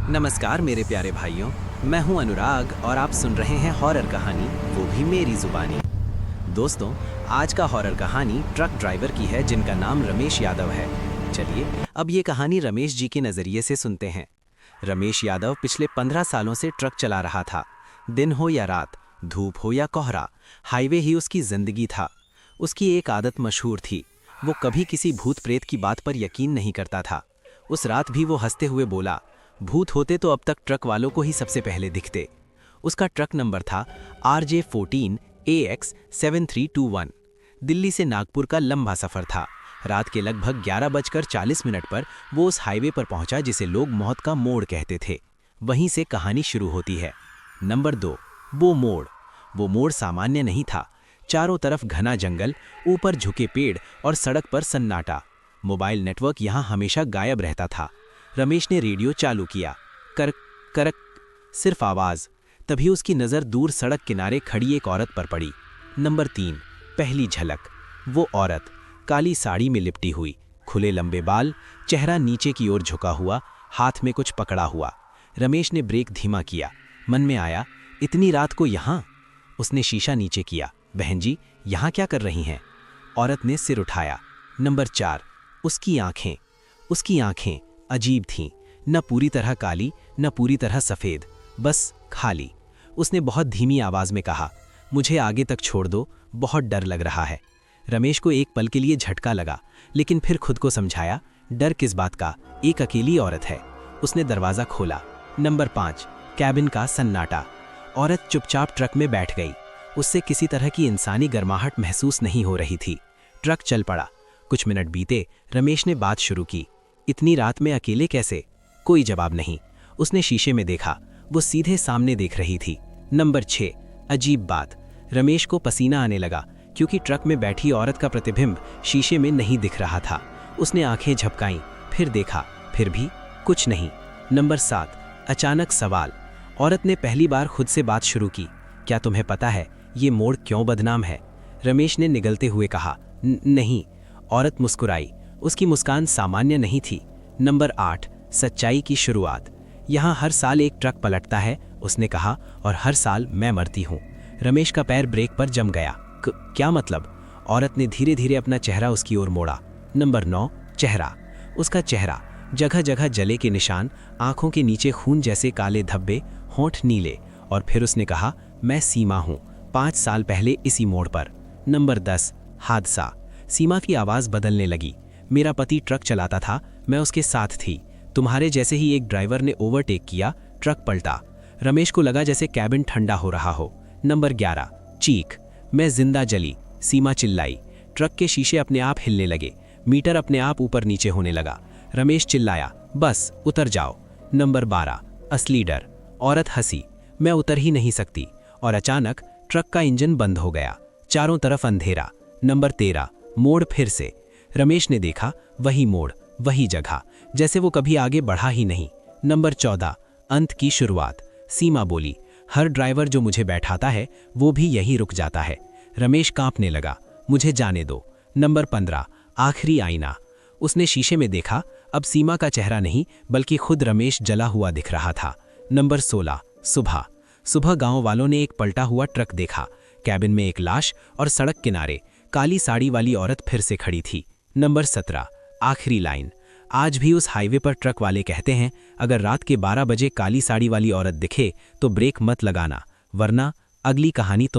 नमस्कार मेरे प्यारे भाइयों, मैं हूं अनुराग और आप सुन रहे हैं हॉरर कहानी, वो भी मेरी जुबानी। दोस्तों, आज का हॉरर कहानी ट्रक ड्राइवर की है जिनका नाम रमेश यादव है। चलिए अब ये कहानी रमेश जी के नज़रिए से सुनते हैं। रमेश यादव पिछले 15 सालों से ट्रक चला रहा था। दिन हो या रात, धूप हो या कोहरा, हाईवे ही उसकी जिंदगी था। उसकी एक आदत मशहूर थी, वो कभी किसी भूत प्रेत की बात पर यकीन नहीं करता था। उस रात भी वो हंसते हुए बोला, भूत होते तो अब तक ट्रक वालों को ही सबसे पहले दिखते। उसका ट्रक नंबर था RJ14 AX 7321। दिल्ली से नागपुर का लंबा सफर था। रात के लगभग 11:40 पर वो उस हाईवे पर पहुंचा जिसे लोग मौत का मोड़ कहते थे। वहीं से कहानी शुरू होती है। नंबर 2, वो मोड़। वो मोड़ सामान्य नहीं था। चारों तरफ घना जंगल, ऊपर झुके पेड़ और सड़क पर सन्नाटा। मोबाइल नेटवर्क यहाँ हमेशा गायब रहता था। रमेश ने रेडियो चालू किया। करक करक, सिर्फ आवाज। तभी उसकी नज़र दूर सड़क किनारे खड़ी एक औरत पर पड़ी। नंबर 3, पहली झलक। वो औरत काली साड़ी में लिपटी हुई, खुले लंबे बाल, चेहरा नीचे की ओर झुका हुआ, हाथ में कुछ पकड़ा हुआ। रमेश ने ब्रेक धीमा किया। मन में आया, इतनी रात को यहाँ? उसने शीशा नीचे किया। बहन जी, यहाँ क्या कर रही हैं? औरत ने सिर उठाया। नंबर 4, उसकी आंखें। उसकी आंखें अजीब थीं, न पूरी तरह काली न पूरी तरह सफ़ेद, बस खाली। उसने बहुत धीमी आवाज़ में कहा, मुझे आगे तक छोड़ दो, बहुत डर लग रहा है। रमेश को एक पल के लिए झटका लगा, लेकिन फिर खुद को समझाया, डर किस बात का, एक अकेली औरत है। उसने दरवाज़ा खोला। नंबर 5, कैबिन का सन्नाटा। औरत चुपचाप ट्रक में बैठ गई। उससे किसी तरह की इंसानी गर्माहट महसूस नहीं हो रही थी। ट्रक चल पड़ा। कुछ मिनट बीते। रमेश ने बात शुरू की, इतनी रात में अकेले कैसे? कोई जवाब नहीं। उसने शीशे में देखा। वो सीधे सामने देख रही थी। नंबर 6, अजीब बात। रमेश को पसीना आने लगा, क्योंकि ट्रक में बैठी औरत का प्रतिबिंब शीशे में नहीं दिख रहा था। उसने आंखें झपकाईं, फिर देखा, फिर भी कुछ नहीं। नंबर 7, अचानक सवाल। औरत ने पहली बार खुद से बात शुरू की, क्या तुम्हें पता है ये मोड़ क्यों बदनाम है? रमेश ने निगलते हुए कहा, नहीं। औरत मुस्कुराई। उसकी मुस्कान सामान्य नहीं थी। नंबर 8, सच्चाई की शुरुआत। यहाँ हर साल एक ट्रक पलटता है, उसने कहा, और हर साल मैं मरती हूँ। रमेश का पैर ब्रेक पर जम गया। क्या मतलब? औरत ने धीरे धीरे अपना चेहरा उसकी ओर मोड़ा। नंबर 9, चेहरा। उसका चेहरा, जगह जगह जले के निशान, आंखों के नीचे खून जैसे काले धब्बे, होंठ नीले। और फिर उसने कहा, मैं सीमा हूँ, 5 साल पहले इसी मोड़ पर। नंबर 10, हादसा। सीमा की आवाज़ बदलने लगी। मेरा पति ट्रक चलाता था, मैं उसके साथ थी। तुम्हारे जैसे ही एक ड्राइवर ने ओवरटेक किया, ट्रक पलटा। रमेश को लगा जैसे कैबिन ठंडा हो रहा हो। नंबर 11, चीख। मैं जिंदा जली, सीमा चिल्लाई। ट्रक के शीशे अपने आप हिलने लगे, मीटर अपने आप ऊपर नीचे होने लगा। रमेश चिल्लाया, बस उतर जाओ। नंबर 12, असली डर। औरत हंसी, मैं उतर ही नहीं सकती। और अचानक ट्रक का इंजन बंद हो गया। चारों तरफ अंधेरा। नंबर 13, मोड़ फिर से। रमेश ने देखा, वही मोड़, वही जगह, जैसे वो कभी आगे बढ़ा ही नहीं। नंबर 14, अंत की शुरुआत। सीमा बोली, हर ड्राइवर जो मुझे बैठाता है वो भी यहीं रुक जाता है। रमेश कांपने लगा, मुझे जाने दो। नंबर 15, आखिरी आईना। उसने शीशे में देखा, अब सीमा का चेहरा नहीं बल्कि खुद रमेश जला हुआ दिख रहा था। नंबर 16, सुबह। सुबह गांव वालों ने एक पलटा हुआ ट्रक देखा। कैबिन में एक लाश और सड़क किनारे काली साड़ी वाली औरत फिर से खड़ी थी। नंबर 17, आखिरी लाइन। आज भी उस हाईवे पर ट्रक वाले कहते हैं, अगर रात के 12 बजे काली साड़ी वाली औरत दिखे तो ब्रेक मत लगाना, वरना अगली कहानी तुम